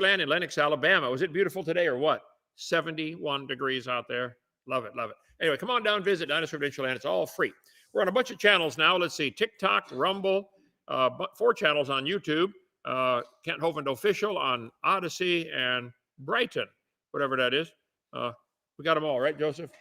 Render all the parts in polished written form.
Land in Lenox, Alabama. Was it beautiful today or what? 71 degrees out there. Love it, love it. Anyway, come on down, visit Dinosaur Adventure Land. It's all free. We're on a bunch of channels now. Let's see, TikTok, Rumble, 4 channels on YouTube, Kent Hovind Official on Odyssey, and Brighton, whatever that is. We got them all, right, Joseph?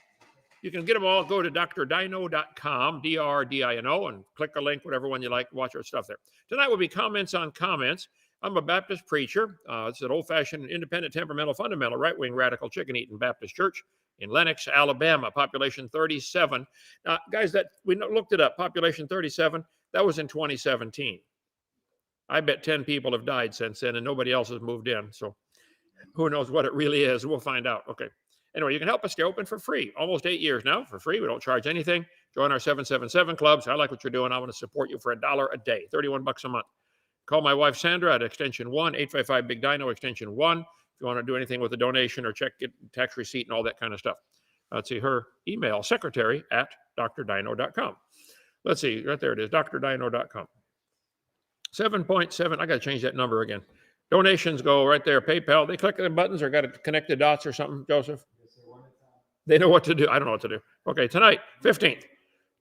You can get them all. Go to drdino.com, D-R-D-I-N-O, and click a link, whatever one you like. Watch our stuff there. Tonight will be comments on comments. I'm a Baptist preacher. It's an old-fashioned, independent, temperamental, fundamental, right-wing, radical, chicken-eating Baptist church in Lenox, Alabama, population 37. Now, guys, that we looked it up, population 37, that was in 2017. I bet 10 people have died since then, and nobody else has moved in. So who knows what it really is? We'll find out. Okay. Anyway, you can help us stay open for free. Almost 8 years now for free. We don't charge anything. Join our 777 clubs. I like what you're doing. I want to support you for $1 a day, 31 bucks a month. Call my wife, Sandra, at extension 1, 855 BIG-DINO, extension 1. If you want to do anything with a donation or check it, tax receipt and all that kind of stuff. Let's see, her email, secretary@drdino.com. Let's see, right there it is, drdino.com. 7.7, I got to change that number again. Donations go right there, PayPal. They click the buttons or got to connect the dots or something, Joseph? They know what to do. I don't know what to do. Okay, tonight, 15th.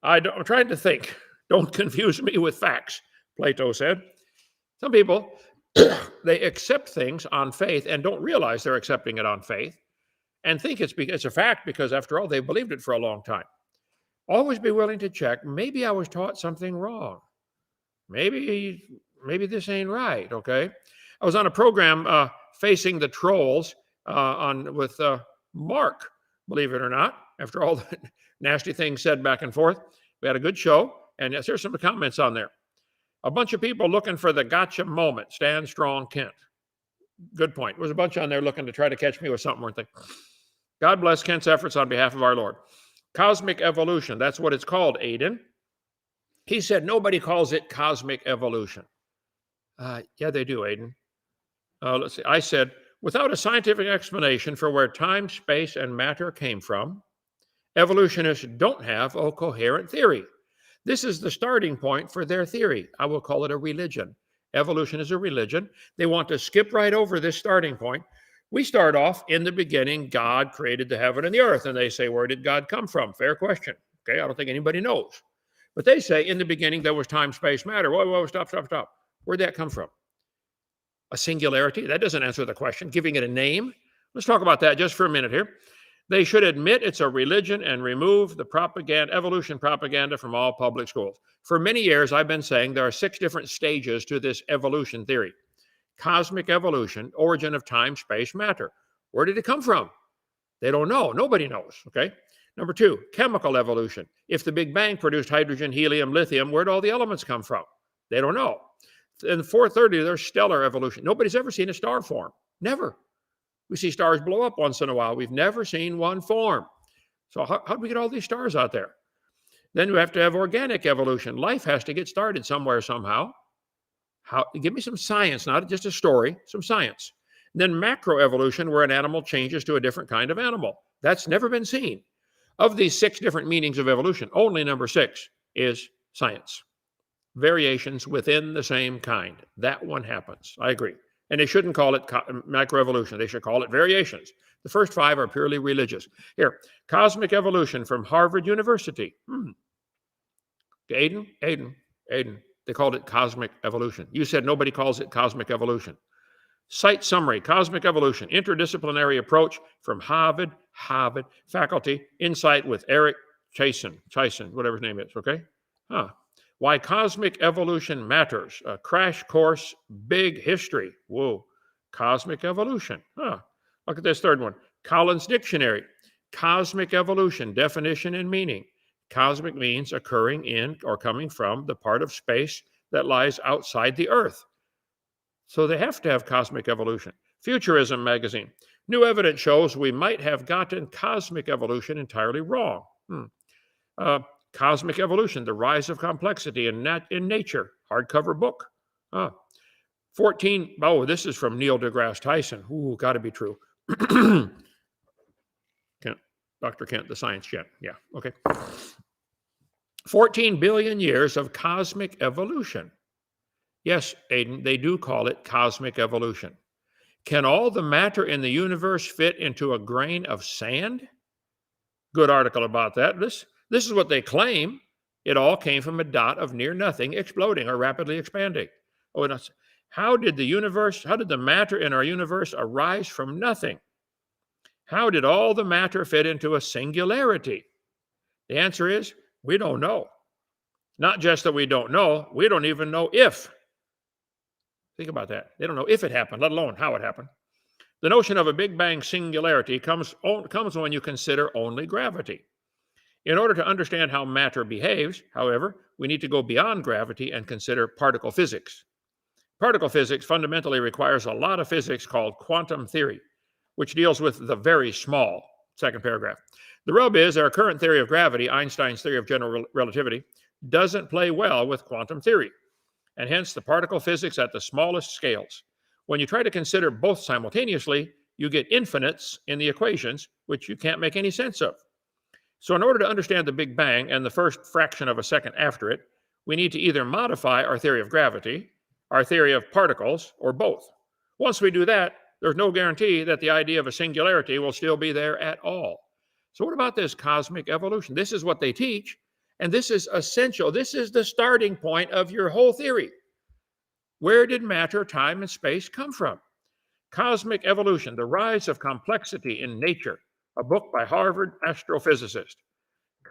I'm trying to think. Don't confuse me with facts, Plato said. Some people, they accept things on faith and don't realize they're accepting it on faith and think it's a fact because, after all, they've believed it for a long time. Always be willing to check. Maybe I was taught something wrong. Maybe this ain't right, okay? I was on a program, Facing the Trolls, with Mark, believe it or not, after all the nasty things said back and forth. We had a good show, and here's some comments on there. A bunch of people looking for the gotcha moment. Stand strong, Kent. Good point. There was a bunch on there looking to try to catch me with something, weren't they? God bless Kent's efforts on behalf of our Lord. Cosmic evolution. That's what it's called, Aiden. He said nobody calls it cosmic evolution. Yeah, they do, Aiden. Let's see. I said, without a scientific explanation for where time, space, and matter came from, evolutionists don't have a coherent theory. This is the starting point for their theory. I will call it a religion. Evolution is a religion. They want to skip right over this starting point. We start off, in the beginning, God created the heaven and the earth. And they say, where did God come from? Fair question. Okay, I don't think anybody knows. But they say, in the beginning, there was time, space, matter. Whoa, stop. Where'd that come from? A singularity? That doesn't answer the question. Giving it a name? Let's talk about that just for a minute here. They should admit it's a religion and remove the evolution propaganda from all public schools. For many years, I've been saying there are 6 different stages to this evolution theory. Cosmic evolution, origin of time, space, matter. Where did it come from? They don't know. Nobody knows, okay? Number 2, chemical evolution. If the Big Bang produced hydrogen, helium, lithium, where'd all the elements come from? They don't know. In 430, there's stellar evolution. Nobody's ever seen a star form. Never. We see stars blow up once in a while. We've never seen one form. So how do we get all these stars out there? Then we have to have organic evolution. Life has to get started somewhere, somehow. Give me some science, not just a story, some science. And then macroevolution, where an animal changes to a different kind of animal. That's never been seen. Of these 6 different meanings of evolution, only number 6 is science. Variations within the same kind. That one happens. I agree. And they shouldn't call it macroevolution. They should call it variations. The first 5 are purely religious. Here, cosmic evolution from Harvard University. Aiden. They called it cosmic evolution. You said nobody calls it cosmic evolution. Site summary, cosmic evolution, interdisciplinary approach from Harvard faculty, insight with Eric Chason, whatever his name is, okay? Why Cosmic Evolution Matters, a crash course, big history. Whoa, cosmic evolution. Look at this third one. Collins Dictionary, cosmic evolution, definition and meaning. Cosmic means occurring in or coming from the part of space that lies outside the Earth. So they have to have cosmic evolution. Futurism magazine. New evidence shows we might have gotten cosmic evolution entirely wrong. Cosmic Evolution, The Rise of Complexity in Nature, hardcover book. 14, this is from Neil deGrasse Tyson. Ooh, got to be true. Dr. Kent, the science gent. Yeah, okay. 14 billion years of cosmic evolution. Yes, Aiden, they do call it cosmic evolution. Can all the matter in the universe fit into a grain of sand? Good article about that. This is what they claim. It all came from a dot of near nothing exploding or rapidly expanding. Oh, and how did the matter in our universe arise from nothing? How did all the matter fit into a singularity? The answer is, we don't know. Not just that we don't even know if. Think about that. They don't know if it happened, let alone how it happened. The notion of a Big Bang singularity comes when you consider only gravity. In order to understand how matter behaves, however, we need to go beyond gravity and consider particle physics. Particle physics fundamentally requires a lot of physics called quantum theory, which deals with the very small. Second paragraph. The rub is our current theory of gravity, Einstein's theory of general relativity, doesn't play well with quantum theory, and hence the particle physics at the smallest scales. When you try to consider both simultaneously, you get infinites in the equations, which you can't make any sense of. So in order to understand the Big Bang and the first fraction of a second after it, we need to either modify our theory of gravity, our theory of particles, or both. Once we do that, there's no guarantee that the idea of a singularity will still be there at all. So what about this cosmic evolution? This is what they teach, and this is essential. This is the starting point of your whole theory. Where did matter, time, and space come from? Cosmic Evolution, The Rise of Complexity in Nature, a book by Harvard astrophysicist.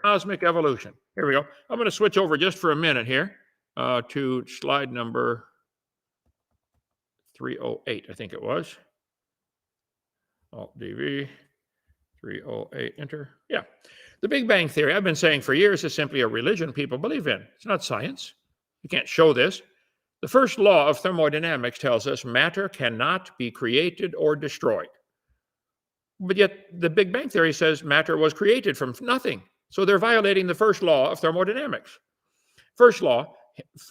Cosmic Evolution. Here we go. I'm going to switch over just for a minute here to slide number 308, I think it was. Alt-DV, 308, enter. Yeah. The Big Bang Theory, I've been saying for years, is simply a religion people believe in. It's not science. You can't show this. The first law of thermodynamics tells us matter cannot be created or destroyed. But yet the Big Bang Theory says matter was created from nothing. So they're violating the first law of thermodynamics. First law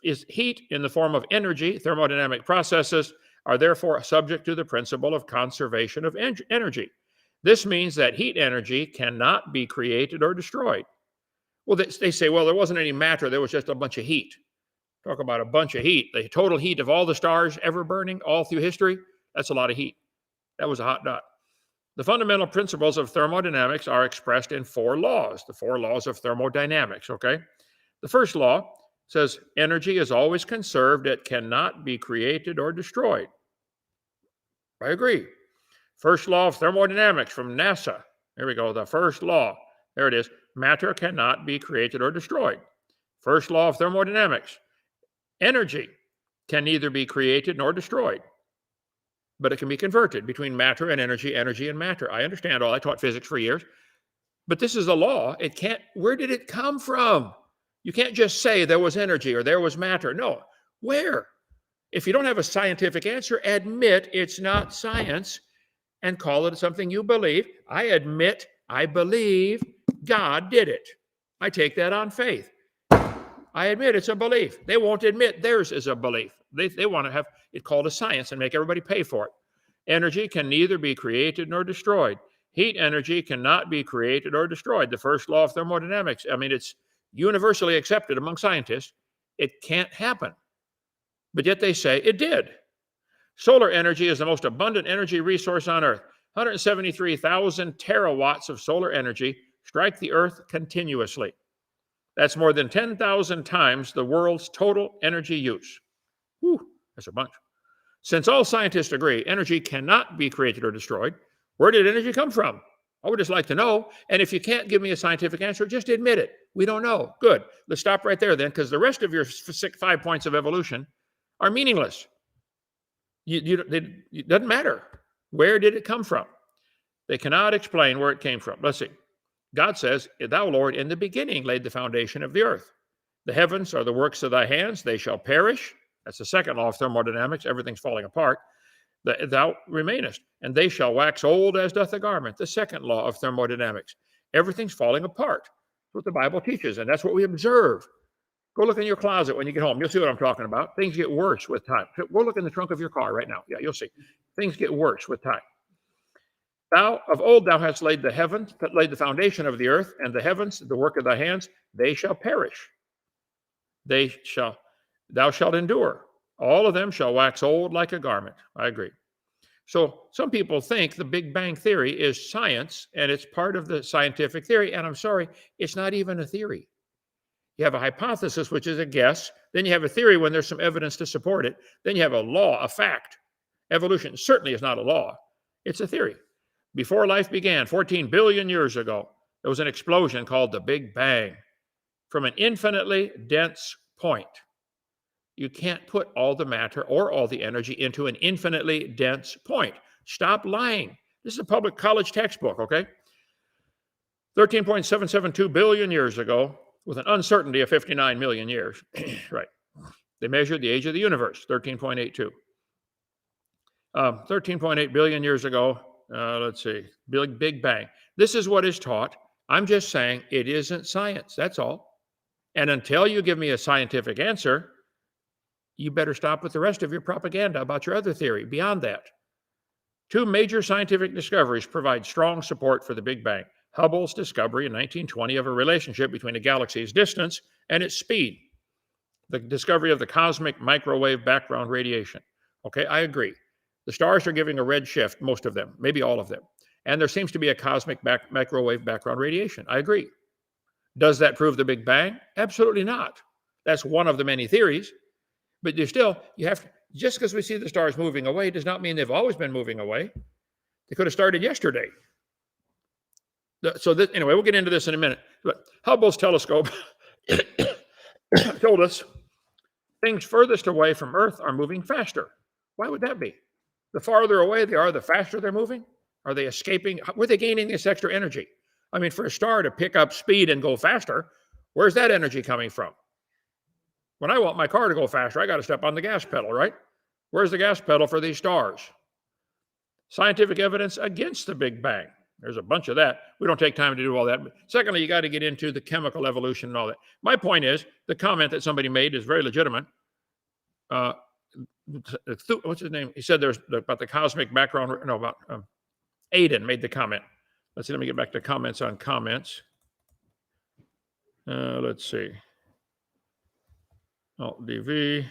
is heat in the form of energy. Thermodynamic processes are therefore subject to the principle of conservation of energy. This means that heat energy cannot be created or destroyed. Well, they say, well, there wasn't any matter. There was just a bunch of heat. Talk about a bunch of heat. The total heat of all the stars ever burning all through history, that's a lot of heat. That was a hot dot. The fundamental principles of thermodynamics are expressed in 4 laws, the 4 laws of thermodynamics, okay? The first law says energy is always conserved. It cannot be created or destroyed. I agree. First law of thermodynamics from NASA. There we go, the first law. There it is. Matter cannot be created or destroyed. First law of thermodynamics. Energy can neither be created nor destroyed, but it can be converted between matter and energy, energy and matter. I understand all. I taught physics for years, but this is a law. It can't, where did it come from? You can't just say there was energy or there was matter. No, where? If you don't have a scientific answer, admit it's not science and call it something you believe. I admit I believe God did it. I take that on faith. I admit it's a belief. They won't admit theirs is a belief. They want to have it called a science and make everybody pay for it. Energy can neither be created nor destroyed. Heat energy cannot be created or destroyed. The first law of thermodynamics, I mean, it's universally accepted among scientists. It can't happen. But yet they say it did. Solar energy is the most abundant energy resource on Earth. 173,000 terawatts of solar energy strike the Earth continuously. That's more than 10,000 times the world's total energy use. Whew, that's a bunch. Since all scientists agree energy cannot be created or destroyed, where did energy come from? I would just like to know. And if you can't give me a scientific answer, just admit it. We don't know. Good. Let's stop right there then, because the rest of your 5 points of evolution are meaningless. It doesn't matter. Where did it come from? They cannot explain where it came from. Let's see. God says, thou, Lord, in the beginning laid the foundation of the earth. The heavens are the works of thy hands. They shall perish. That's the second law of thermodynamics. Everything's falling apart. Thou remainest, and they shall wax old as doth a garment. The second law of thermodynamics. Everything's falling apart. That's what the Bible teaches, and that's what we observe. Go look in your closet when you get home. You'll see what I'm talking about. Things get worse with time. Go look in the trunk of your car right now. Yeah, you'll see. Things get worse with time. Thou of old thou hast laid the foundation of the earth, and the heavens, the work of thy hands, they shall perish. Thou shalt endure. All of them shall wax old like a garment. I agree. So some people think the Big Bang Theory is science and it's part of the scientific theory. And I'm sorry, it's not even a theory. You have a hypothesis, which is a guess. Then you have a theory when there's some evidence to support it. Then you have a law, a fact. Evolution certainly is not a law. It's a theory. Before life began, 14 billion years ago, there was an explosion called the Big Bang from an infinitely dense point. You can't put all the matter or all the energy into an infinitely dense point. Stop lying. This is a public college textbook, okay? 13.772 billion years ago, with an uncertainty of 59 million years. Right. They measured the age of the universe, 13.82. 13.8 billion years ago, let's see, Big Bang. This is what is taught. I'm just saying it isn't science, that's all. And until you give me a scientific answer, you better stop with the rest of your propaganda about your other theory. Beyond that, two major scientific discoveries provide strong support for the Big Bang. Hubble's discovery in 1920 of a relationship between a galaxy's distance and its speed. The discovery of the cosmic microwave background radiation. Okay, I agree. The stars are giving a red shift, most of them, maybe all of them. And there seems to be a cosmic microwave background radiation. I agree. Does that prove the Big Bang? Absolutely not. That's one of the many theories. But you have to, just because we see the stars moving away does not mean they've always been moving away. They could have started yesterday. So anyway, we'll get into this in a minute. But Hubble's telescope told us things furthest away from Earth are moving faster. Why would that be? The farther away they are, the faster they're moving? Are they escaping? Where are they gaining this extra energy? I mean, for a star to pick up speed and go faster, where's that energy coming from? When I want my car to go faster, I got to step on the gas pedal, right? Where's the gas pedal for these stars? Scientific evidence against the Big Bang. There's a bunch of that. We don't take time to do all that. But secondly, you got to get into the chemical evolution and all that. My point is, the comment that somebody made is very legitimate. What's his name? He said there's about the cosmic background. No, about Aiden made the comment. Let's see. Let me get back to comments on comments. Let's see. Alt DV.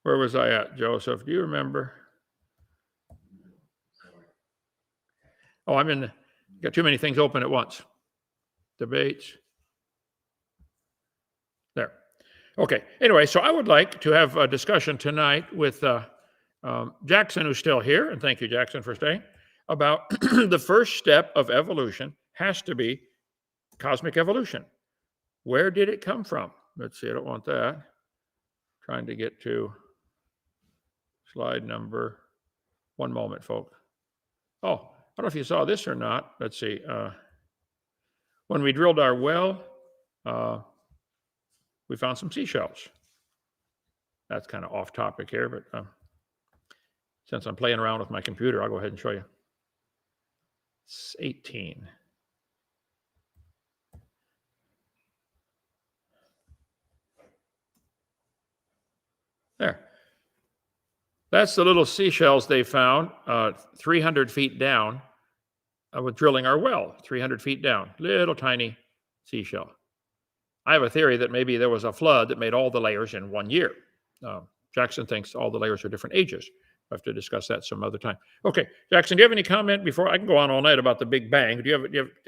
Where was I at, Joseph? Do you remember? Oh, got too many things open at once. Debates. There. Okay. Anyway, so I would like to have a discussion tonight with Jackson, who's still here, and thank you, Jackson, for staying, about the first step of evolution has to be cosmic evolution. Where did it come from? Let's see, I don't want that. Trying to get to slide number. One moment, folks. Oh, I don't know if you saw this or not. Let's see. When we drilled our well, we found some seashells. That's kind of off topic here, but since I'm playing around with my computer, I'll go ahead and show you. It's 18. There. That's the little seashells they found 300 feet down with drilling our well, 300 feet down. Little tiny seashell. I have a theory that maybe there was a flood that made all the layers in 1 year. Jackson thinks all the layers are different ages. We'll have to discuss that some other time. Okay, Jackson, do you have any comment before? I can go on all night about the Big Bang.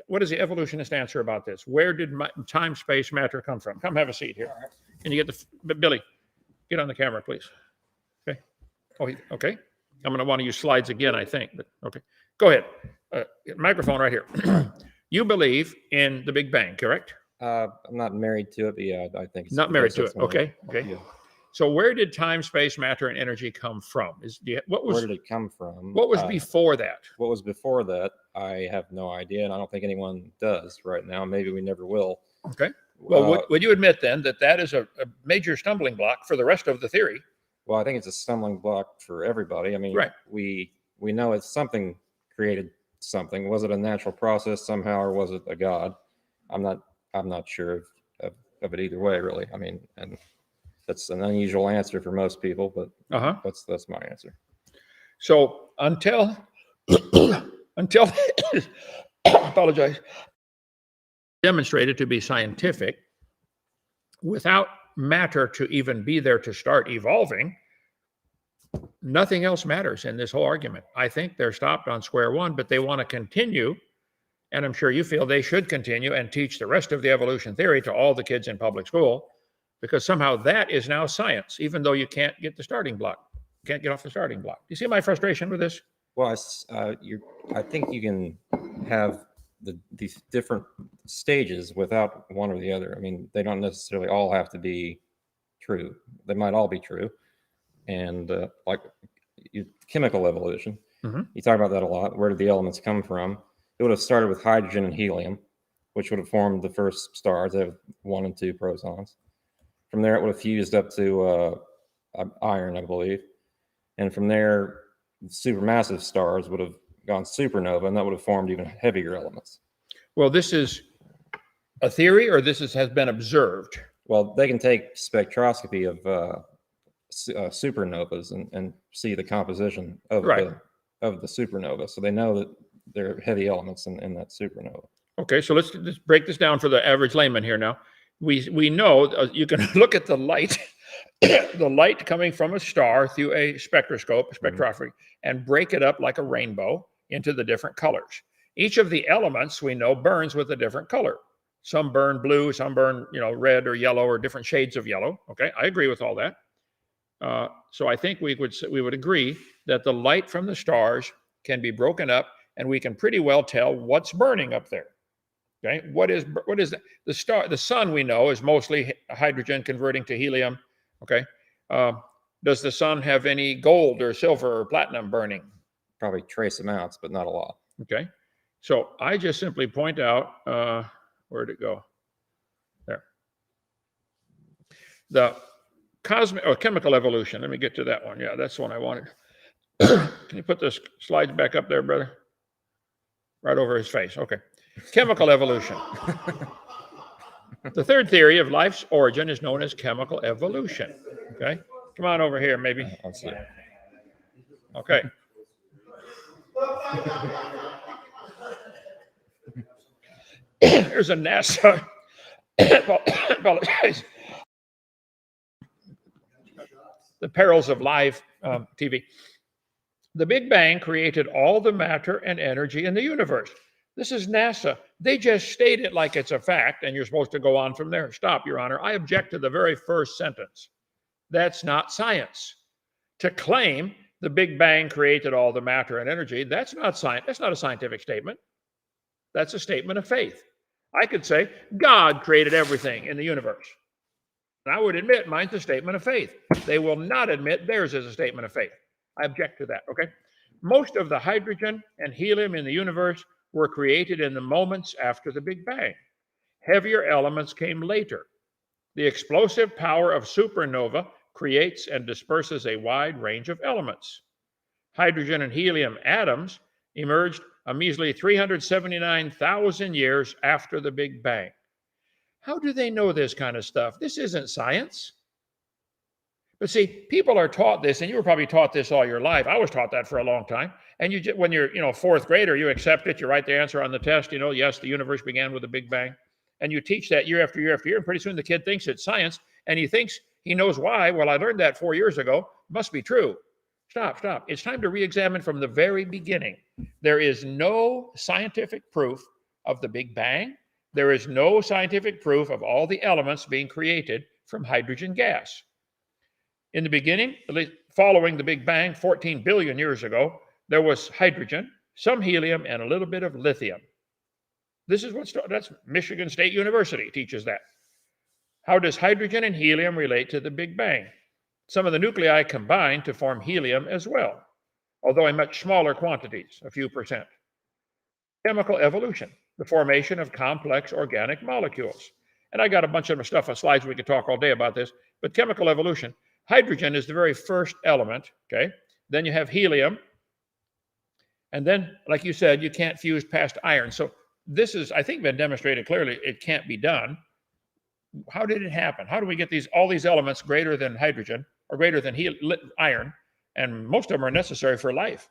What is the evolutionist answer about this? Where did time, space, matter come from? Come have a seat here. Can you get Billy, get on the camera, please. Okay. Oh, okay. I'm going to want to use slides again, I think. But okay, go ahead. Microphone right here. You believe in the Big Bang, correct? I'm not married to it, but yeah, I think it's not married to it. Okay. Yeah. So where did time, space, matter, and energy come from? Where did it come from? What was before that? What was before that? I have no idea, and I don't think anyone does right now. Maybe we never will. Okay. Well, would you admit then that is a major stumbling block for the rest of the theory? Well, I think it's a stumbling block for everybody. I mean, right. We know it's something created something. Was it a natural process somehow, or was it a god? I'm not sure of it either way, really. I mean, and that's an unusual answer for most people, but that's my answer. So until apologize, demonstrated to be scientific, without matter to even be there to start evolving, Nothing else matters in this whole argument. I think they're stopped on square one, but they want to continue. And I'm sure you feel they should continue and teach the rest of the evolution theory to all the kids in public school, because somehow that is now science, even though you can't get the starting block, can't get off the starting block. Do you see my frustration with this? Well, I think you can have these different stages without one or the other. I mean, they don't necessarily all have to be true. They might all be true. And like chemical evolution, you talk about that a lot. Where did the elements come from? It would have started with hydrogen and helium, which would have formed the first stars. They have 1 and 2 protons. From there, it would have fused up to iron, I believe. And from there, supermassive stars would have gone supernova, and that would have formed even heavier elements. Well, this is a theory, or this has been observed? Well, they can take spectroscopy of supernovas and see the composition of the supernova. So they know that there are heavy elements in that supernova. Okay, so let's just break this down for the average layman here now. We know you can look at the light, the light coming from a star through a spectroscopy, and break it up like a rainbow into the different colors. Each of the elements we know burns with a different color. Some burn blue, some burn red or yellow or different shades of yellow. Okay, I agree with all that. So I think we would agree that the light from the stars can be broken up, and we can pretty well tell what's burning up there. Okay, what is the star? The sun, we know, is mostly hydrogen converting to helium. Okay, does the sun have any gold or silver or platinum burning? Probably trace amounts, but not a lot. Okay, so I just simply point out, where'd it go? There. The cosmic or chemical evolution. Let me get to that one. Yeah, that's the one I wanted. Can you put the slides back up there, brother? Right over his face. Okay. Chemical evolution. The third theory of life's origin is known as chemical evolution. Okay. Come on over here, maybe. I'll see. Okay. Here's a NASA. Apologize. The perils of live TV. The Big Bang created all the matter and energy in the universe. This is NASA. They just state it like it's a fact, and you're supposed to go on from there. Stop, Your Honor. I object to the very first sentence. That's not science. To claim the Big Bang created all the matter and energy, that's not science. That's not a scientific statement. That's a statement of faith. I could say God created everything in the universe. And I would admit mine's a statement of faith. They will not admit theirs is a statement of faith. I object to that, okay? Most of the hydrogen and helium in the universe were created in the moments after the Big Bang. Heavier elements came later. The explosive power of supernova creates and disperses a wide range of elements. Hydrogen and helium atoms emerged a measly 379,000 years after the Big Bang. How do they know this kind of stuff? This isn't science. But see, people are taught this, and you were probably taught this all your life. I was taught that for a long time. And when you're, fourth grader, you accept it. You write the answer on the test. Yes, the universe began with the Big Bang. And you teach that year after year after year. And pretty soon the kid thinks it's science, and he thinks he knows why. Well, I learned that 4 years ago. Must be true. Stop. It's time to re-examine from the very beginning. There is no scientific proof of the Big Bang. There is no scientific proof of all the elements being created from hydrogen gas. In the beginning, at least following the Big Bang 14 billion years ago, there was hydrogen, some helium, and a little bit of lithium. This is that's Michigan State University teaches that. How does hydrogen and helium relate to the Big Bang? Some of the nuclei combine to form helium as well, although in much smaller quantities, a few percent. Chemical evolution, the formation of complex organic molecules. And I got a bunch of stuff on slides. We could talk all day about this, but chemical evolution. Hydrogen is the very first element, okay? Then you have helium. And then, like you said, you can't fuse past iron. So this is, I think, been demonstrated clearly. It can't be done. How did it happen? How do we get all these elements greater than hydrogen or greater than iron? And most of them are necessary for life.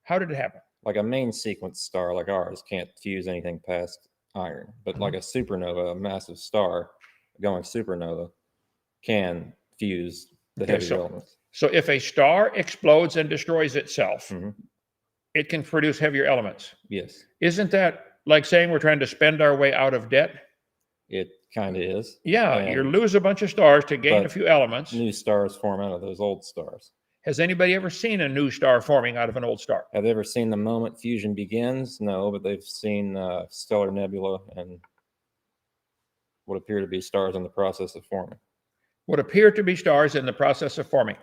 How did it happen? Like a main sequence star like ours can't fuse anything past iron. But like a supernova, a massive star going supernova, can fuse the heavy elements. So if a star explodes and destroys itself, Mhm. it can produce heavier elements. Yes, Isn't that like saying we're trying to spend our way out of debt? it kind of is. Yeah, you And lose a bunch of stars to gain a but few elements. new stars form out of those old stars. Has anybody ever seen a new star forming out of an old star? Have they ever seen the moment fusion begins? No, but they've seen stellar nebula and what appear to be stars in the process of forming. What appear to be stars in the process of forming.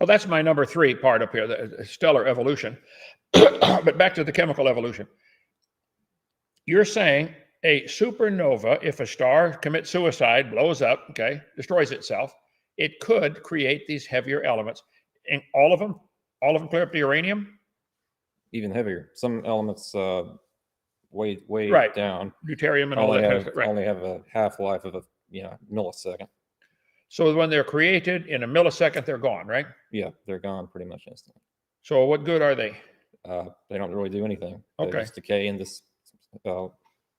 Well, that's my number 3 part up here, the stellar evolution. But back to the chemical evolution. You're saying a supernova, if a star commits suicide, blows up, okay, destroys itself, it could create these heavier elements. And all of them clear up to uranium? Even heavier. Some elements way Right. down Deuterium and all only that kind have of stuff. Right. only have a half-life of a millisecond. So when they're created in a millisecond, they're gone, right? Yeah, they're gone pretty much instantly. So what good are they? They don't really do anything. Okay. They just decay into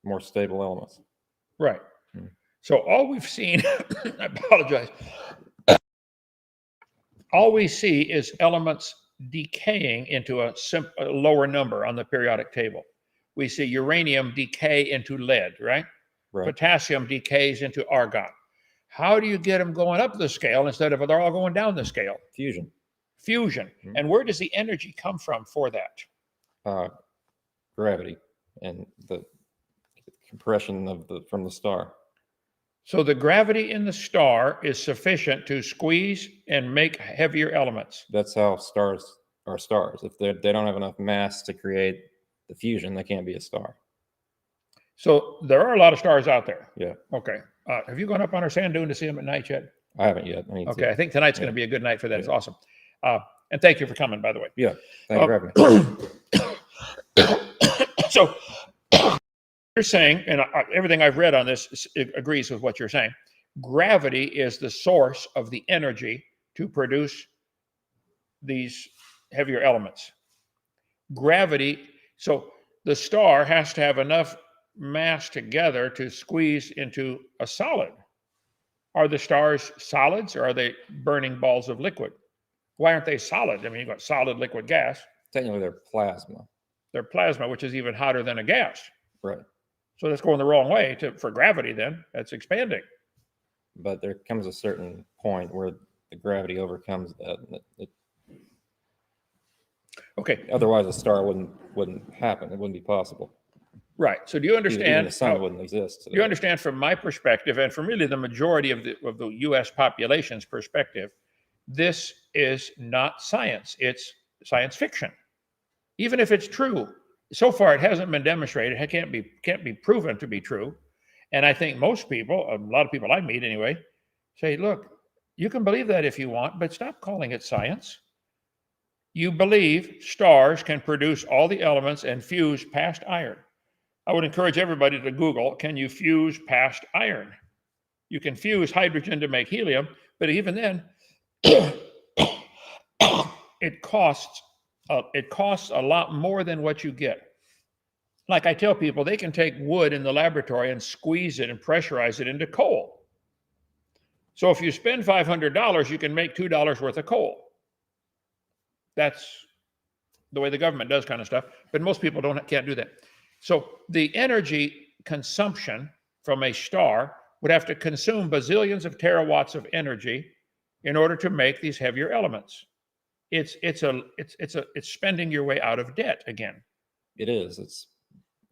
more stable elements. Right. Hmm. So all we've seen, I apologize, all we see is elements decaying into a lower number on the periodic table. We see uranium decay into lead, right? Right. Potassium decays into argon. How do you get them going up the scale instead of they're all going down the scale? Fusion. Fusion. Mhm. And where does the energy come from for that? Gravity and the compression from the star. So the gravity in the star is sufficient to squeeze and make heavier elements. That's how stars are stars. If they don't have enough mass to create the fusion, they can't be a star. So there are a lot of stars out there. Yeah. Okay. Have you gone up on our sand dune to see them at night yet? I haven't yet. I need Okay. to. I think tonight's Yeah. going to be a good night for that. Yeah. It's awesome. And thank you for coming, by the way. Yeah. Thank you for having me. So you're saying, and everything I've read on this agrees with what you're saying, gravity is the source of the energy to produce these heavier elements. Gravity, so the star has to have enough mass together to squeeze into a solid. Are the stars solids or are they burning balls of liquid? Why aren't they solid? I mean, you've got solid, liquid, gas. Technically, they're plasma. They're plasma, which is even hotter than a gas. Right. So that's going the wrong way for gravity then. That's expanding. But there comes a certain point where the gravity overcomes that. Okay, Otherwise, a star wouldn't happen. It wouldn't be possible. right. So do you Even understand? the sun wouldn't exist. You understand from my perspective, and from really the majority of the U.S. population's perspective, this is not science. It's science fiction. Even if it's true, so far it hasn't been demonstrated. It can't be proven to be true. And I think most people, a lot of people I meet anyway, say, look, you can believe that if you want, but stop calling it science. You believe stars can produce all the elements and fuse past iron. I would encourage everybody to Google, can you fuse past iron? You can fuse hydrogen to make helium, but even then, it costs a lot more than what you get. Like I tell people, they can take wood in the laboratory and squeeze it and pressurize it into coal. So if you spend $500, you can make $2 worth of coal. That's the way the government does kind of stuff, but most people can't do that. So the energy consumption from a star would have to consume bazillions of terawatts of energy in order to make these heavier elements. It's spending your way out of debt again. It is. It's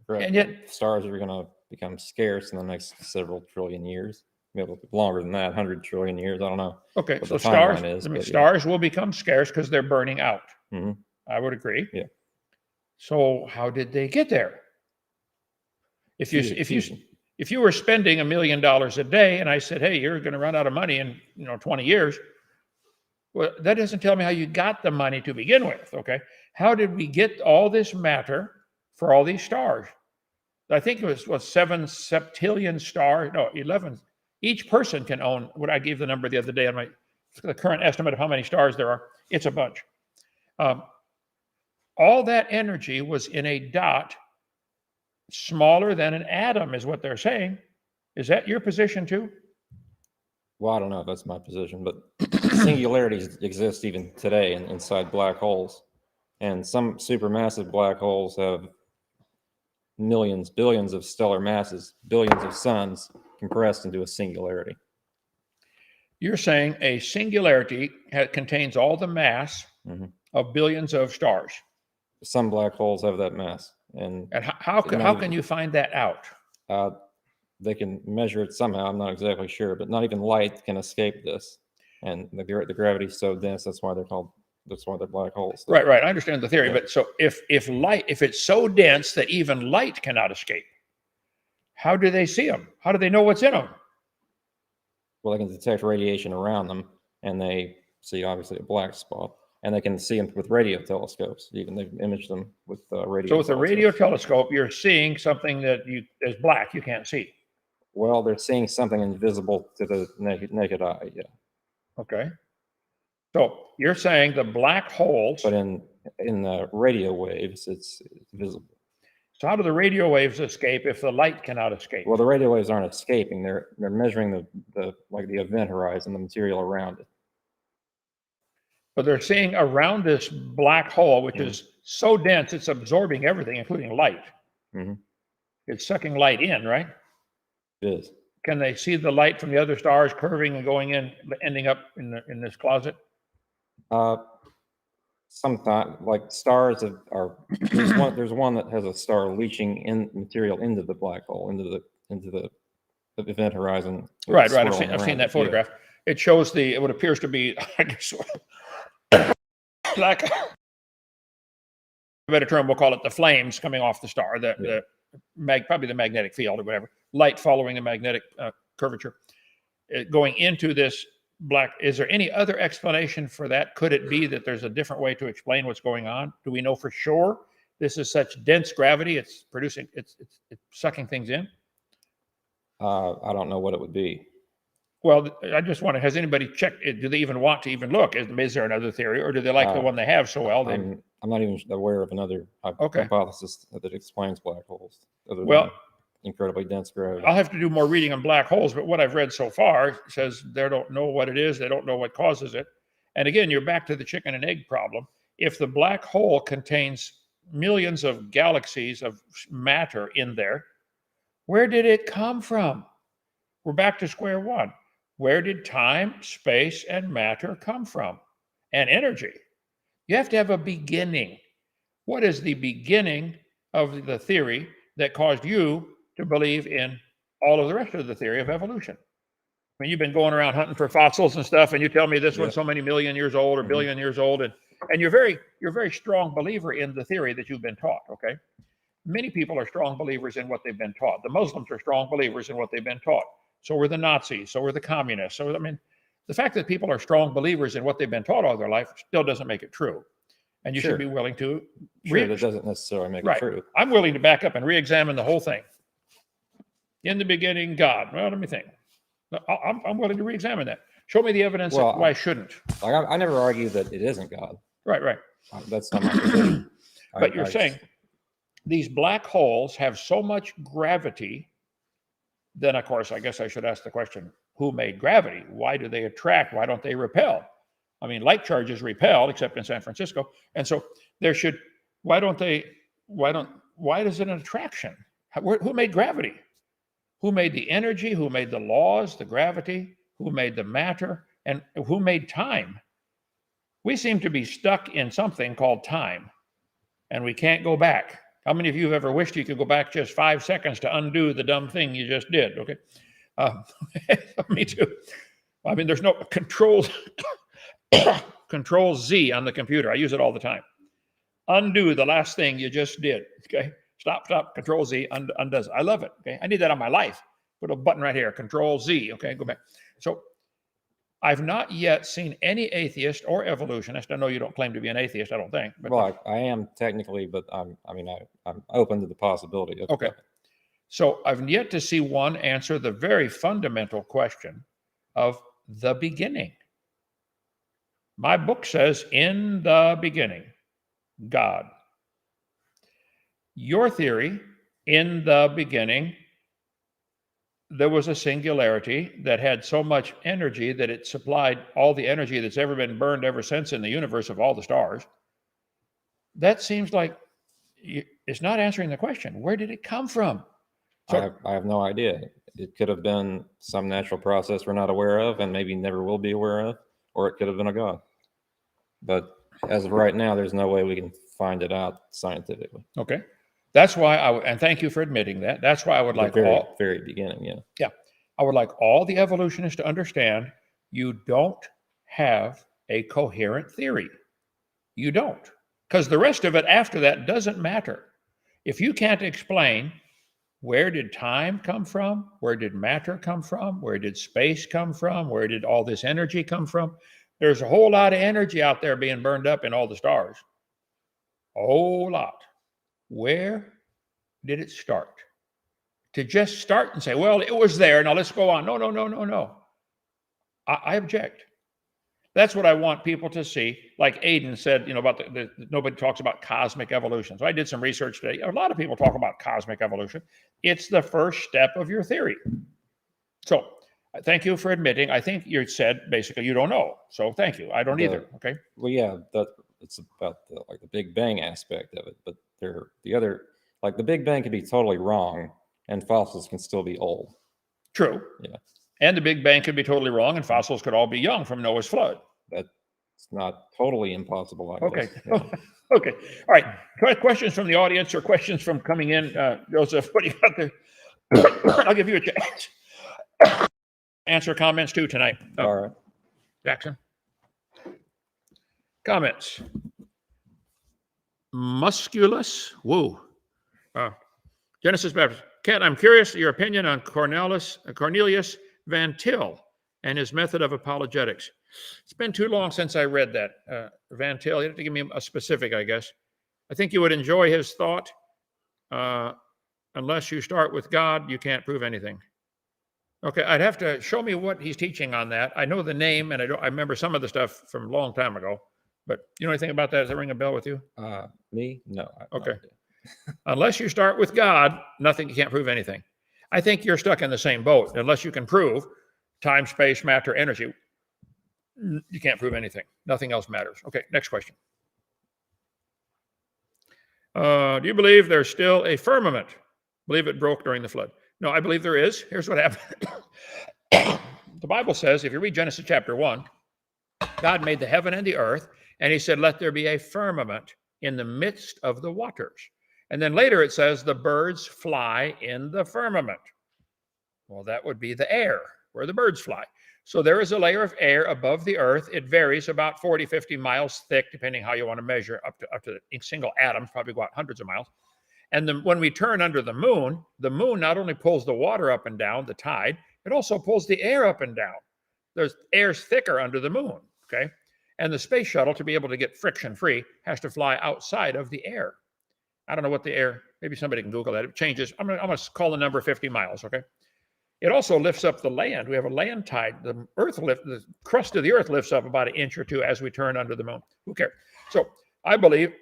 correct. And yet stars are going to become scarce in the next several trillion years. Maybe longer than that, 100 trillion years. I don't know. Okay, what so the timeline stars, is, stars will become scarce because they're burning out. Mhm. I would agree. Yeah. So how did they get there? If Fusion. you were spending $1 million a day, and I said, hey, you're going to run out of money in 20 years. Well, that doesn't tell me how you got the money to begin with. Okay, how did we get all this matter for all these stars? I think it was 7 septillion stars. No, 11. Each person can own. What I gave the number the other day on the current estimate of how many stars there are. It's a bunch. All that energy was in a dot smaller than an atom, is what they're saying. Is that your position too? Well, I don't know if that's my position, but singularities exist even today inside black holes. And some supermassive black holes have millions, billions of stellar masses, billions of suns compressed into a singularity. You're saying a singularity contains all the mass of billions of stars. Some black holes have that mass. And how can you find that out? They can measure it somehow. I'm not exactly sure, but not even light can escape this. And the gravity is so dense, that's why they're black holes. Right. I understand the theory, but so if it's so dense that even light cannot escape, how do they see them? How do they know what's in them? Well, they can detect radiation around them, and they see obviously a black spot, and they can see them with radio telescopes. Even they've imaged them with radio. So with a radio telescope, you're seeing something that is black you can't see. Well, they're seeing something invisible to the naked eye. Yeah. Okay. So you're saying the black holes, but in the radio waves, it's visible. So how do the radio waves escape if the light cannot escape? Well, the radio waves aren't escaping. They're measuring the event horizon, the material around it. But they're seeing around this black hole, which is so dense, it's absorbing everything, including light. It's sucking light in, right? It is. Can they see the light from the other stars curving and going in, ending up in this closet? Sometimes, like stars are there's one that has a star leaching in material into the black hole, into the event horizon. Right. I've seen that photograph. Yeah. It shows what appears to be, I guess, like a better term, we'll call it the flames coming off the star, probably the magnetic field or whatever, light following the magnetic curvature, going into this black. Is there any other explanation for that? Could it be that there's a different way to explain what's going on? Do we know for sure this is such dense gravity it's sucking things in? I don't know what it would be. Well, I just wonder, has anybody checked it? Do they even want to even look? Is there another theory, or do they like the one they have so well? I'm not even aware of another hypothesis that explains black holes other than incredibly dense gravity. I'll have to do more reading on black holes, but what I've read so far says they don't know what it is. They don't know what causes it. And again, you're back to the chicken and egg problem. If the black hole contains millions of galaxies of matter in there, where did it come from? We're back to square one. Where did time, space, and matter come from? And energy. You have to have a beginning. What is the beginning of the theory that caused you to believe in all of the rest of the theory of evolution? I mean, you've been going around hunting for fossils and stuff, and you tell me this one's so many million years old or billion years old, and you're a very strong believer in the theory that you've been taught, okay? Many people are strong believers in what they've been taught. The Muslims are strong believers in what they've been taught. So were the Nazis, so were the communists. So, I mean, the fact that people are strong believers in what they've been taught all their life still doesn't make it true. And you should be willing to. That doesn't necessarily make it true. I'm willing to back up and re-examine the whole thing. In the beginning, God. Well, let me think. I'm willing to re-examine that. Show me the evidence why I shouldn't. I never argue that it isn't God. Right. That's not my position. But you're saying these black holes have so much gravity. Then, of course, I guess I should ask the question, who made gravity? Why do they attract? Why don't they repel? I mean, light charges repel, except in San Francisco. And so why is it an attraction? Who made gravity? Who made the energy? Who made the laws, the gravity? Who made the matter? And who made time? We seem to be stuck in something called time, and we can't go back. How many of you have ever wished you could go back just 5 seconds to undo the dumb thing you just did? Okay. Me too. I mean, there's no control Z on the computer. I use it all the time. Undo the last thing you just did. Okay. Stop, Control Z undoes it. I love it. Okay. I need that on my life. Put a button right here, Control Z. Okay. Go back. So I've not yet seen any atheist or evolutionist. I know you don't claim to be an atheist, I don't think. But well, I am technically, but I'm open to the possibility of that. So I've yet to see one answer the very fundamental question of the beginning. My book says, in the beginning, God. Your theory, in the beginning, there was a singularity that had so much energy that it supplied all the energy that's ever been burned ever since in the universe of all the stars. That seems like it's not answering the question. Where did it come from? So, I have no idea. It could have been some natural process we're not aware of and maybe never will be aware of, or it could have been a god. But as of right now, there's no way we can find it out scientifically. okay. That's why and thank you for admitting that. That's why I would like very beginning, yeah. Yeah. I would like all the evolutionists to understand you don't have a coherent theory. You don't. Because the rest of it after that doesn't matter. If you can't explain where did time come from, where did matter come from, where did space come from, where did all this energy come from, there's a whole lot of energy out there being burned up in all the stars. A whole lot. Where did it start? To just start and say, well, it was there, now let's go on. No, no, no, no, no. I object. That's what I want people to see. Like Aiden said, about nobody talks about cosmic evolution. So I did some research today. A lot of people talk about cosmic evolution. It's the first step of your theory. So thank you for admitting. I think you said basically you don't know. So thank you. I don't either. Okay. Well, yeah, it's about the Big Bang aspect of it, but the other, like the Big Bang could be totally wrong, and fossils can still be old. True. Yeah. And the Big Bang could be totally wrong, and fossils could all be young from Noah's flood. That's not totally impossible, I guess. Yeah. Okay. All right. Questions from the audience or questions from coming in? Joseph, what do you got there? I'll give you a chance. Answer comments too tonight. All right. Jackson. Comments. Musculus. Whoa. Genesis Baptist. Ken, I'm curious your opinion on Cornelius Van Til and his method of apologetics. It's been too long since I read that. Van Til, you have to give me a specific, I guess. I think you would enjoy his thought. Unless you start with God, you can't prove anything. Okay, I'd have to show me what he's teaching on that. I know the name, and I remember some of the stuff from a long time ago. But you know anything about that? Does that ring a bell with you? Me? No. Okay. Unless you start with God, you can't prove anything. I think you're stuck in the same boat. Unless you can prove time, space, matter, energy, you can't prove anything. Nothing else matters. Okay, next question. Do you believe there's still a firmament? Believe it broke during the flood? No, I believe there is. Here's what happened. The Bible says, if you read Genesis chapter 1, God made the heaven and the earth, and he said, let there be a firmament in the midst of the waters. And then later it says, the birds fly in the firmament. Well, that would be the air, where the birds fly. So there is a layer of air above the earth. It varies about 40, 50 miles thick, depending how you want to measure, up to the single atoms, probably go out hundreds of miles. And when we turn under the moon not only pulls the water up and down, the tide, it also pulls the air up and down. There's air's thicker under the moon, okay? And the space shuttle, to be able to get friction-free, has to fly outside of the air. I don't know what the air, maybe somebody can Google that. It changes. I'm gonna call the number 50 miles, okay? It also lifts up the land. We have a land tide. The crust of the earth lifts up about an inch or two as we turn under the moon. Who cares? So I believe,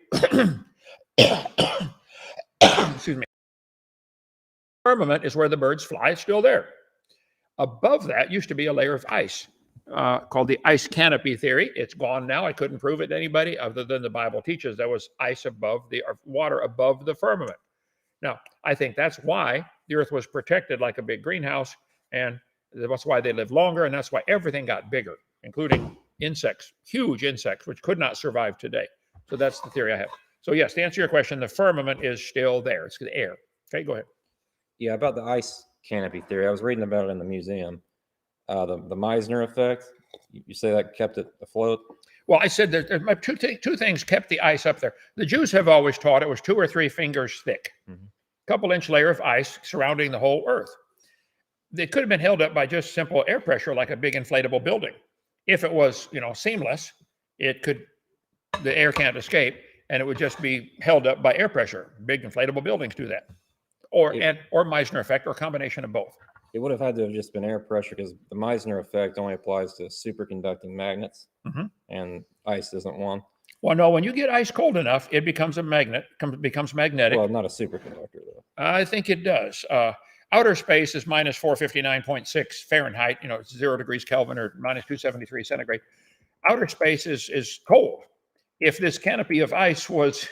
excuse me, firmament is where the birds fly. It's still there. Above that used to be a layer of ice called the ice canopy theory. It's gone now. I couldn't prove it to anybody other than the Bible teaches there was ice above water above the firmament. Now, I think that's why the earth was protected like a big greenhouse, and that's why they live longer, and that's why everything got bigger, including insects, huge insects, which could not survive today. So that's the theory I have. So yes, to answer your question, the firmament is still there. It's the air. Okay, go ahead. Yeah, about the ice canopy theory. I was reading about it in the museum. The Meissner effect, you say that kept it afloat? Well, I said there two things kept the ice up there. The Jews have always taught it was 2 or 3 fingers thick, couple-inch layer of ice surrounding the whole earth. It could have been held up by just simple air pressure, like a big inflatable building. If it was, seamless, the air can't escape, and it would just be held up by air pressure. Big inflatable buildings do that, or Meissner effect, or a combination of both. It would have had to have just been air pressure, because the Meissner effect only applies to superconducting magnets, and ice isn't one. Well, no, when you get ice cold enough, it becomes a magnet, becomes magnetic. Well, not a superconductor, though. I think it does. Outer space is minus 459.6 Fahrenheit. You know, it's 0 degrees Kelvin or minus 273 centigrade. Outer space is cold. If this canopy of ice was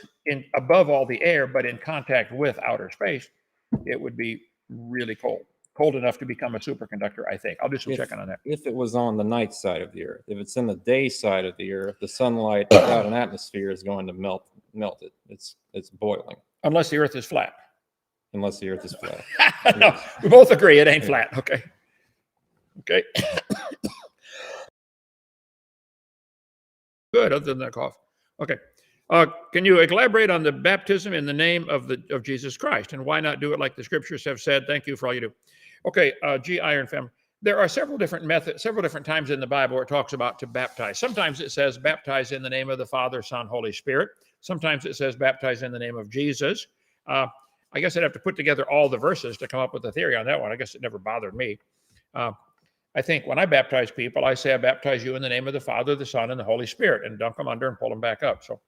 above all the air, but in contact with outer space, it would be really cold enough to become a superconductor, I think. I'll do some checking on that. If it was on the night side of the Earth, if it's in the day side of the Earth, the sunlight without an atmosphere is going to melt it. It's boiling. Unless the Earth is flat. Unless the Earth is flat. No, Yes. we both agree it ain't flat. Okay. Okay. Good, other than that cough. Okay. Can you elaborate on the baptism in the name of Jesus Christ, and why not do it like the scriptures have said? Thank you for all you do. Okay, G. Iron Fam. There are several different methods, several different times in the Bible where it talks about to baptize. Sometimes it says baptize in the name of the Father, Son, Holy Spirit. Sometimes it says baptize in the name of Jesus. I guess I'd have to put together all the verses to come up with a theory on that one. I guess it never bothered me. I think when I baptize people, I say I baptize you in the name of the Father, the Son, and the Holy Spirit, and dunk them under and pull them back up. So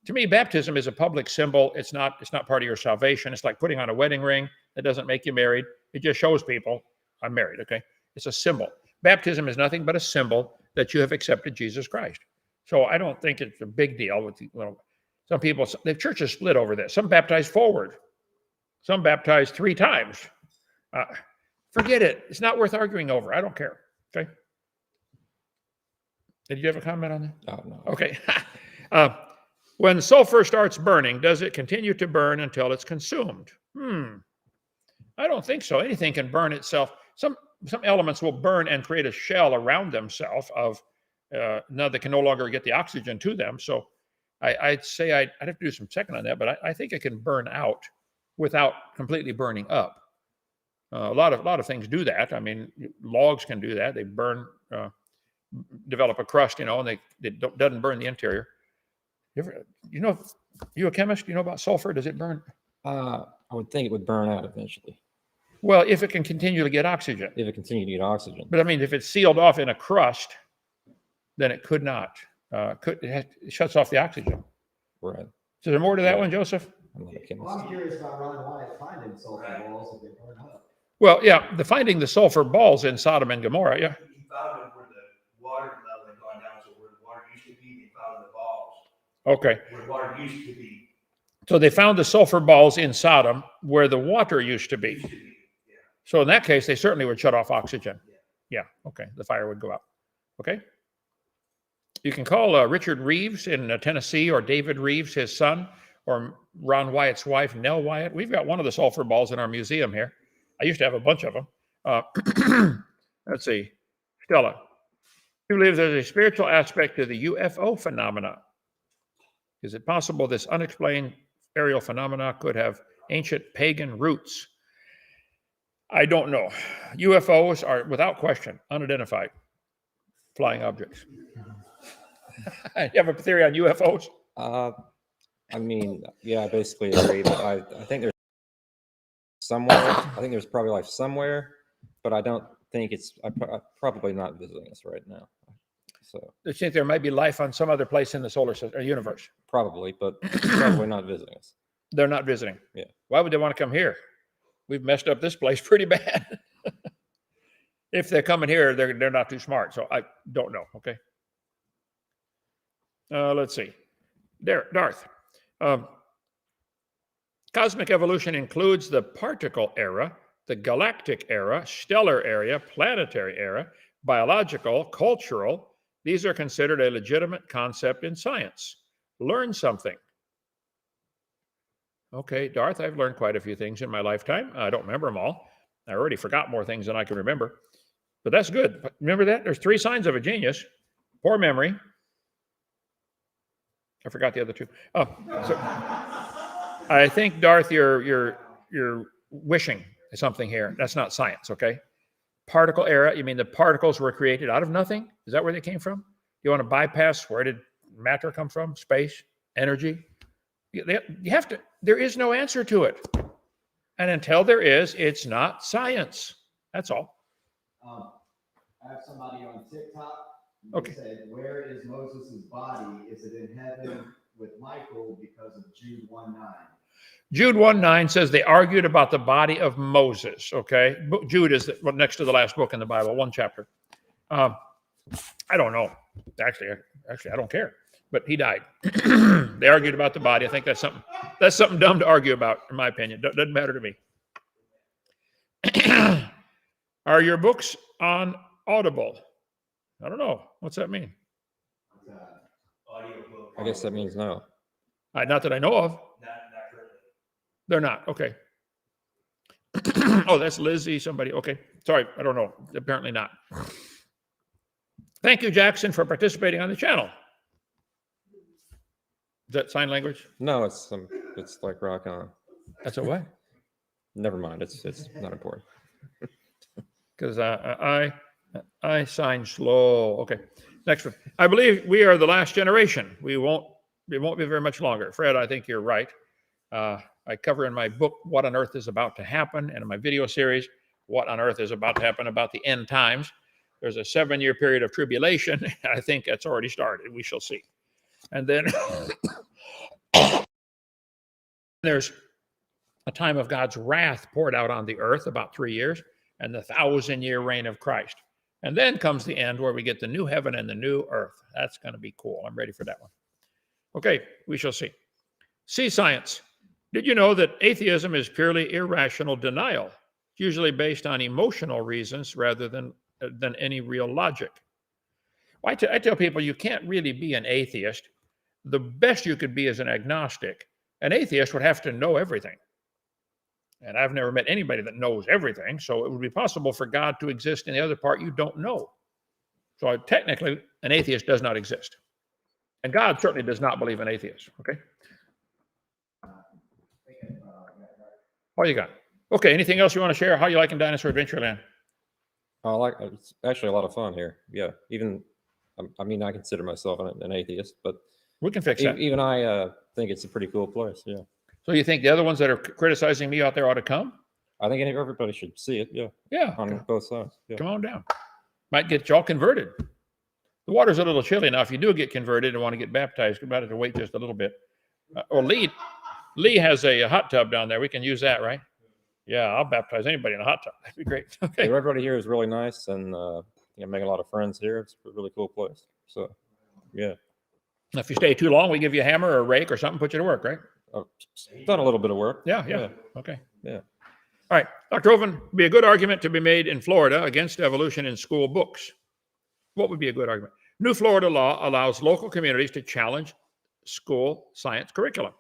to me, baptism is a public symbol. It's not part of your salvation. It's like putting on a wedding ring. That doesn't make you married. It just shows people I'm married, okay? It's a symbol. Baptism is nothing but a symbol that you have accepted Jesus Christ. So I don't think it's a big deal with, some people, the church is split over this. Some baptize forward. Some baptize 3 times. Forget it. It's not worth arguing over. I don't care, okay? Did you have a comment on that? Oh, no. Okay. When sulfur starts burning, does it continue to burn until it's consumed? I don't think so. Anything can burn itself. Some elements will burn and create a shell around themselves of now they can no longer get the oxygen to them. So I'd say I'd have to do some checking on that, but I think it can burn out without completely burning up. A lot of things do that. I mean, logs can do that. They burn, develop a crust, and doesn't burn the interior. You a chemist? You know about sulfur? Does it burn? I would think it would burn out eventually. Well, if it can continue to get oxygen. If it continued to get oxygen. But I mean, if it's sealed off in a crust, then it could not. It shuts off the oxygen. Right. Is there more to that one, Joseph? I'm not a chemist. Well, I'm curious about Ron Wyatt finding sulfur balls if they burn up. Well, yeah, finding the sulfur balls in Sodom and Gomorrah, yeah. He found them where the water level had gone down, so where the water used to be, they found the balls. Okay. Where the water used to be. So they found the sulfur balls in Sodom where the water used to be. Yeah. So in that case, they certainly would shut off oxygen. Yeah, okay. The fire would go out. Okay. You can call Richard Reeves in Tennessee, or David Reeves, his son, or Ron Wyatt's wife, Nell Wyatt. We've got one of the sulfur balls in our museum here. I used to have a bunch of them. Let's see. Stella, who believes there's a spiritual aspect to the UFO phenomena? Is it possible this unexplained aerial phenomena could have ancient pagan roots? I don't know. UFOs are, without question, unidentified flying objects. You have a theory on UFOs? I mean, yeah, I basically agree, but I think there's somewhere. I think there's probably life somewhere, but I don't think it's probably not visiting us right now. So You think there might be life on some other place in the solar system or universe? probably, but probably not visiting us. They're not visiting. Yeah. Why would they want to come here? We've messed up this place pretty bad. If they're coming here, they're not too smart. So I don't know. Okay. Let's see. Darth. Cosmic evolution includes the particle era, the galactic era, stellar era, planetary era, biological, cultural. These are considered a legitimate concept in science. Learn something. Okay, Darth, I've learned quite a few things in my lifetime. I don't remember them all. I already forgot more things than I can remember. But that's good. Remember that? There's 3 signs of a genius. Poor memory. I forgot the other 2. Oh, so I think, Darth, you're wishing something here. That's not science, okay? Particle era, you mean the particles were created out of nothing? Is that where they came from? You want to bypass where did matter come from? Space, energy? You have to, there is no answer to it. And until there is, it's not science. That's all. I have somebody on TikTok. Okay. Said, where is Moses' body? Is it in heaven with Michael because of Jude 1:9? Jude 1:9 says they argued about the body of Moses. Okay. Jude is next to the last book in the Bible, one chapter. I don't know. Actually, I don't care. But he died. They argued about the body. I think that's something dumb to argue about, in my opinion. Doesn't matter to me. Are your books on Audible? I don't know. What's that mean? Audiobook. I guess that means no. Not that I know of. Not currently. They're not. Okay. Oh, that's Lizzie, somebody. Okay. Sorry. I don't know. Apparently not. Thank you, Jackson, for participating on the channel. Is that sign language? No, it's like rock on. That's a what? Never mind. It's not important. Because I sign slow. Okay. Next one. I believe we are the last generation. It won't be very much longer. Fred, I think you're right. I cover in my book What on Earth is About to Happen, and in my video series, What on Earth is About to Happen about the end times. There's a 7-year period of tribulation. I think that's already started. We shall see. And then there's a time of God's wrath poured out on the earth, about 3 years, and the 1,000-year reign of Christ. And then comes the end where we get the new heaven and the new earth. That's going to be cool. I'm ready for that one. Okay, we shall see. See science. Did you know that atheism is purely irrational denial, usually based on emotional reasons rather than any real logic? Well, I tell people you can't really be an atheist. The best you could be is an agnostic. An atheist would have to know everything. And I've never met anybody that knows everything. So it would be possible for God to exist in the other part you don't know. So technically, an atheist does not exist. And God certainly does not believe in atheists. Okay? All you got. Okay, anything else you want to share? How you liking Dinosaur Adventure Land? It's actually a lot of fun here. Yeah. Even, I mean, I consider myself an atheist, but We can fix that. even I think it's a pretty cool place. Yeah. So you think the other ones that are criticizing me out there ought to come? I think everybody should see it. Yeah. Yeah. On both sides. Yeah. Come on down. Might get y'all converted. The water's a little chilly now. If you do get converted and want to get baptized, you might have to wait just a little bit. Or Lee has a hot tub down there. We can use that, right? Yeah, I'll baptize anybody in a hot tub. That'd be great. Okay. Everybody here is really nice, and making a lot of friends here. It's a really cool place. So, yeah. If you stay too long, we give you a hammer or a rake or something, put you to work, right? I've done a little bit of work. Yeah. Okay. Yeah. All right. Dr. Hovind, be a good argument to be made in Florida against evolution in school books. What would be a good argument? New Florida law allows local communities to challenge school science curriculum.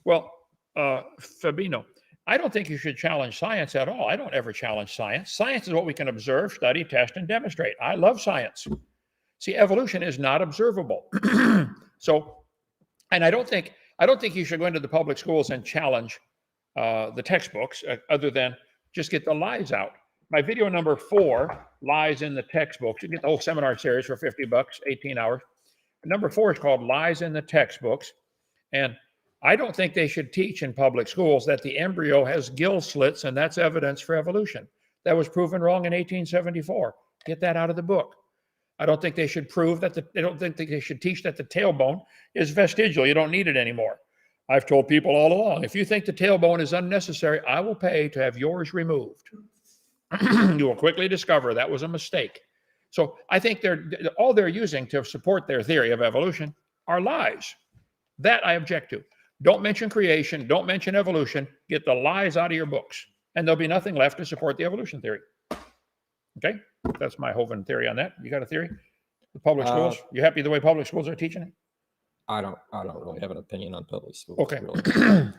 Well, Fabino, I don't think you should challenge science at all. I don't ever challenge science. Science is what we can observe, study, test, and demonstrate. I love science. See, evolution is not observable. So, and I don't think you should go into the public schools and challenge the textbooks other than just get the lies out. My video number 4, Lies in the Textbooks. You get the whole seminar series for $50, 18 hours. Number 4 is called Lies in the Textbooks. And I don't think they should teach in public schools that the embryo has gill slits and that's evidence for evolution. That was proven wrong in 1874. Get that out of the book. I don't think they should prove that they don't think they should teach that the tailbone is vestigial. You don't need it anymore. I've told people all along, if you think the tailbone is unnecessary, I will pay to have yours removed. You will quickly discover that was a mistake. So I think all they're using to support their theory of evolution are lies. That I object to. Don't mention creation. Don't mention evolution. Get the lies out of your books. And there'll be nothing left to support the evolution theory. Okay? That's my Hovind theory on that. You got a theory? The public schools? You happy the way public schools are teaching it? I don't really have an opinion on public schools. Okay. Really.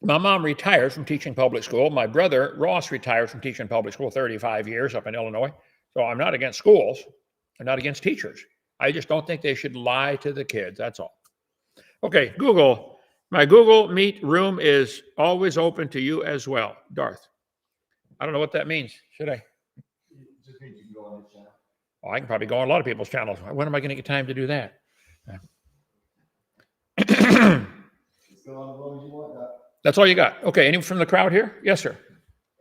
My mom retired from teaching public school. My brother, Ross, retired from teaching public school 35 years up in Illinois. So I'm not against schools. I'm not against teachers. I just don't think they should lie to the kids. That's all. Okay, Google. My Google Meet room is always open to you as well. Darth. I don't know what that means. Should I? It just means you can go on the channel. Well, I can probably go on a lot of people's channels. When am I going to get time to do that? Still on the road you want that. That's all you got. Okay, anyone from the crowd here? Yes, sir.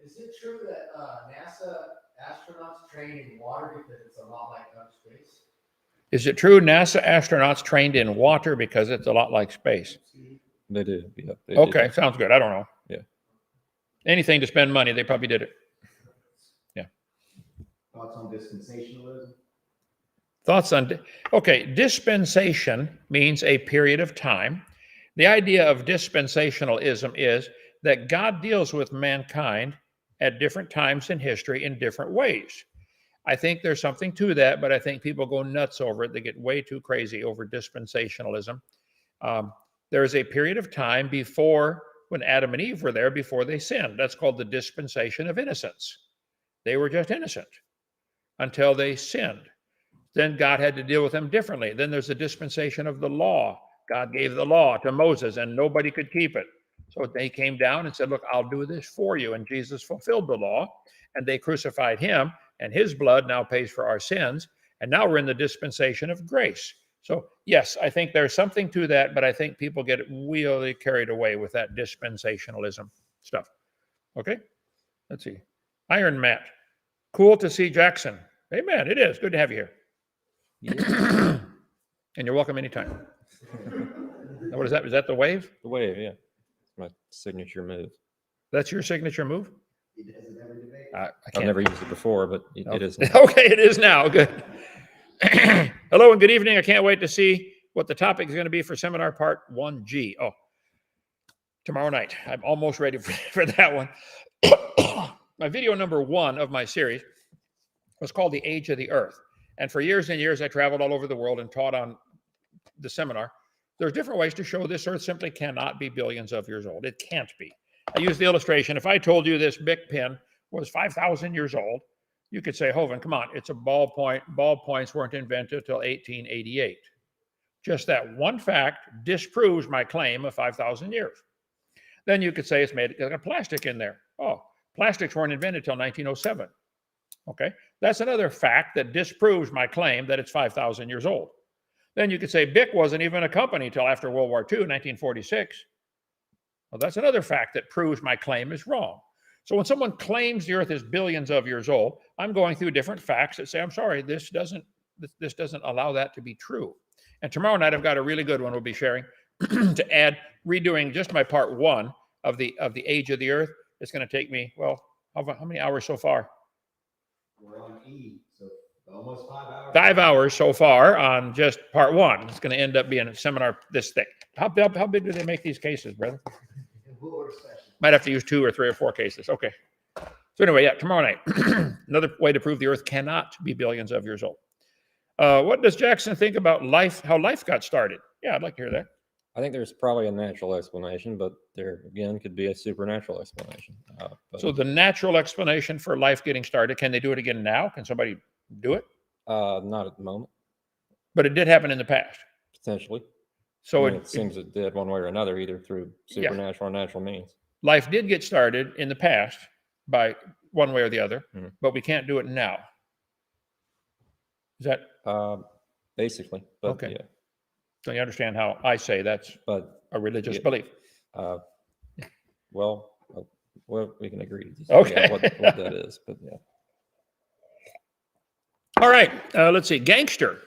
Is it true that NASA astronauts train in water because it's a lot like outer space? Is it true NASA astronauts trained in water because it's a lot like space? They do. Yeah. They Okay, do. sounds good. I don't know. Yeah. Anything to spend money, they probably did it. Yeah. Thoughts on dispensationalism? Thoughts on, okay, dispensation means a period of time. The idea of dispensationalism is that God deals with mankind at different times in history in different ways. I think there's something to that, but I think people go nuts over it. They get way too crazy over dispensationalism. There is a period of time before, when Adam and Eve were there, before they sinned. That's called the dispensation of innocence. They were just innocent until they sinned. Then God had to deal with them differently. Then there's the dispensation of the law. God gave the law to Moses and nobody could keep it. So they came down and said, look, I'll do this for you. And Jesus fulfilled the law and they crucified him, and his blood now pays for our sins. And now we're in the dispensation of grace. So yes, I think there's something to that, but I think people get really carried away with that dispensationalism stuff. Okay, let's see. Iron Matt, cool to see Jackson. Amen, it is. Good to have you here. And you're welcome anytime. What is that? Is that the wave? The wave, yeah. It's my signature move. That's your signature move? He does it every debate. I I've can't. never used it before, but it is now. Okay, it is now. Good. Hello and good evening. I can't wait to see what the topic is going to be for seminar part 1G. Oh, tomorrow night. I'm almost ready for that one. My video number 1 of my series was called The Age of the Earth. And for years and years, I traveled all over the world and taught on the seminar. There's different ways to show this Earth simply cannot be billions of years old. It can't be. I use the illustration. If I told you this Bic pen was 5,000 years old, you could say, Hovind, come on, it's a ballpoint. Ballpoints weren't invented until 1888. Just that one fact disproves my claim of 5,000 years. Then you could say it's made of plastic in there. Oh, plastics weren't invented until 1907. Okay, that's another fact that disproves my claim that it's 5,000 years old. Then you could say Bic wasn't even a company until after World War II, 1946. Well, that's another fact that proves my claim is wrong. So when someone claims the Earth is billions of years old, I'm going through different facts that say, I'm sorry, this doesn't allow that to be true. And tomorrow night, I've got a really good one we'll be sharing to add, redoing just my part 1 of the age of the Earth. It's going to take me, well, how many hours so far? We're on E, so almost 5 hours. 5 hours so far on just part 1. It's going to end up being a seminar this thick. How big do they make these cases, brother? We'll order session. Might have to use 2 or 3 or 4 cases. Okay. So anyway, yeah, tomorrow night, another way to prove the Earth cannot be billions of years old. What does Jackson think about life, how life got started? Yeah, I'd like to hear that. I think there's probably a natural explanation, but there again could be a supernatural explanation. So the natural explanation for life getting started, can they do it again now? Can somebody do it? Not at the moment, But it did happen in the past. potentially. So I mean, it seems it did one way or another, either through supernatural or natural means. life did get started in the past by one way or the other, but we can't do it now. Is that Basically, but okay? yeah. So you understand how I say that's But a religious yeah. belief. Well, we can agree to disagree Okay. on what that is, but yeah. All right, let's see. Gangster.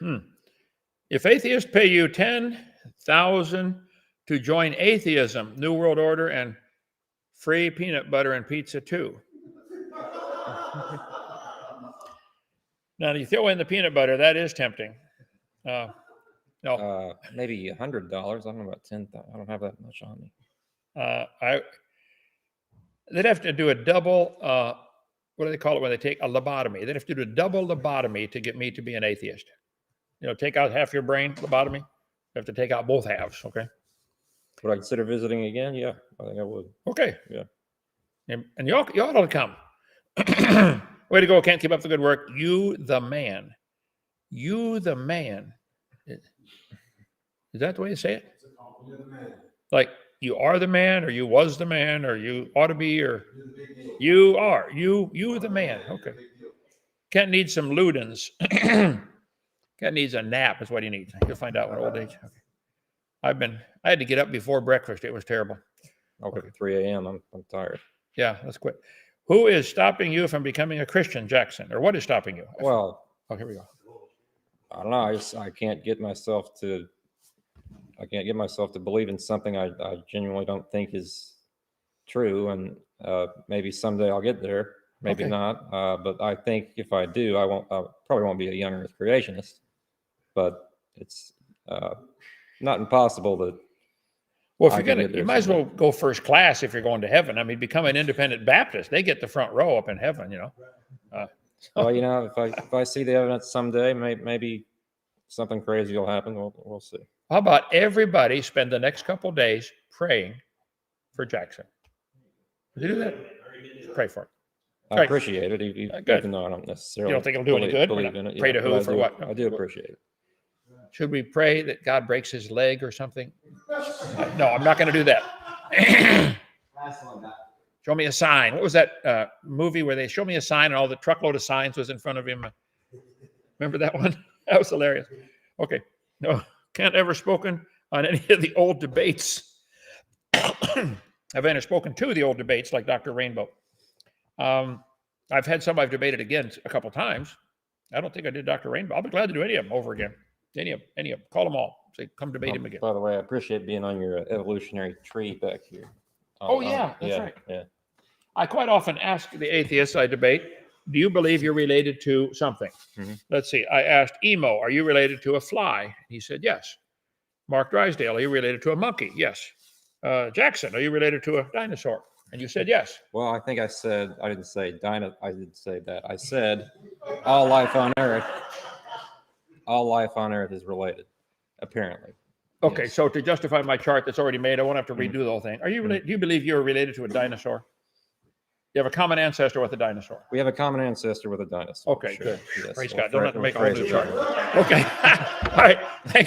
If atheists pay you $10,000 to join atheism, New World Order, and free peanut butter and pizza too. Now, you throw in the peanut butter, that is tempting. No, Maybe $100. I don't know about 10,000. I don't have that much on me. they'd have to do a double, what do they call it when they take a lobotomy? They'd have to do a double lobotomy to get me to be an atheist. You know, take out half your brain, lobotomy. You have to take out both halves, okay? Would I consider visiting again? Yeah, I think I would. Okay. Yeah. And you ought to come. Way to go. Can't keep up the good work. You the man. You the man. Is that the way you say it? Like you are the man, or you was the man, or you ought to be, or you are. You the man. Okay. Kent needs some Ludens. Kent needs a nap is what he needs. You'll find out when old age. Okay. I had to get up before breakfast. It was terrible. Okay, 3 a.m. I'm tired. Yeah, let's quit. Who is stopping you from becoming a Christian, Jackson? Or what is stopping you? Well, Oh, here we go. I don't know. I can't get myself to. I can't get myself to believe in something I genuinely don't think is true, and maybe someday I'll get there. Maybe Okay. not. But I think if I do, I probably won't be a young Earth creationist. But it's not impossible that. Well, if I you're can gonna, get you there might as well someday. go first class if you're going to heaven. I mean, become an independent Baptist. They get the front row up in heaven, you know. Well, you know, if I see the evidence someday, maybe something crazy will happen. We'll see. How about everybody spend the next couple days praying for Jackson? Would you do that? Pray for him. I Right. appreciate it, Good. even though I don't necessarily. You don't think it'll do any good? We're Believe not- in it. pray to but who I for do- what? I do appreciate it. Should we pray that God breaks his leg or something? No, I'm not going to do that. Last one, Doc. Show me a sign. What was that movie where they show me a sign and all the truckload of signs was in front of him? Remember that one? That was hilarious. Okay. No, can't ever spoken on any of the old debates. I've ever spoken to the old debates like Dr. Rainbow. I've had some I've debated again a couple times. I don't think I did Dr. Rainbow. I'll be glad to do any of them over again. Any of them. Call them all. Say, come debate him again. By the way, I appreciate being on your evolutionary tree back here. Oh, yeah, that's right. Yeah. I quite often ask the atheists I debate, do you believe you're related to something? Mhm. Let's see. I asked Emo, are you related to a fly? He said, yes. Mark Drysdale, are you related to a monkey? Yes. Jackson, are you related to a dinosaur? And you said yes. Well, I think I didn't say dino. I didn't say that. I said all life on Earth is related, apparently. Okay, Yes. so to justify my chart that's already made, I won't have to redo the whole thing. Are you related? Do you believe you're related to a dinosaur? You have a common ancestor with a dinosaur. We have a common ancestor with a dinosaur. Okay, sure. good. Yes. Praise We'll God. Don't have to make a whole new phrase it chart. that way. Okay. All right. Thank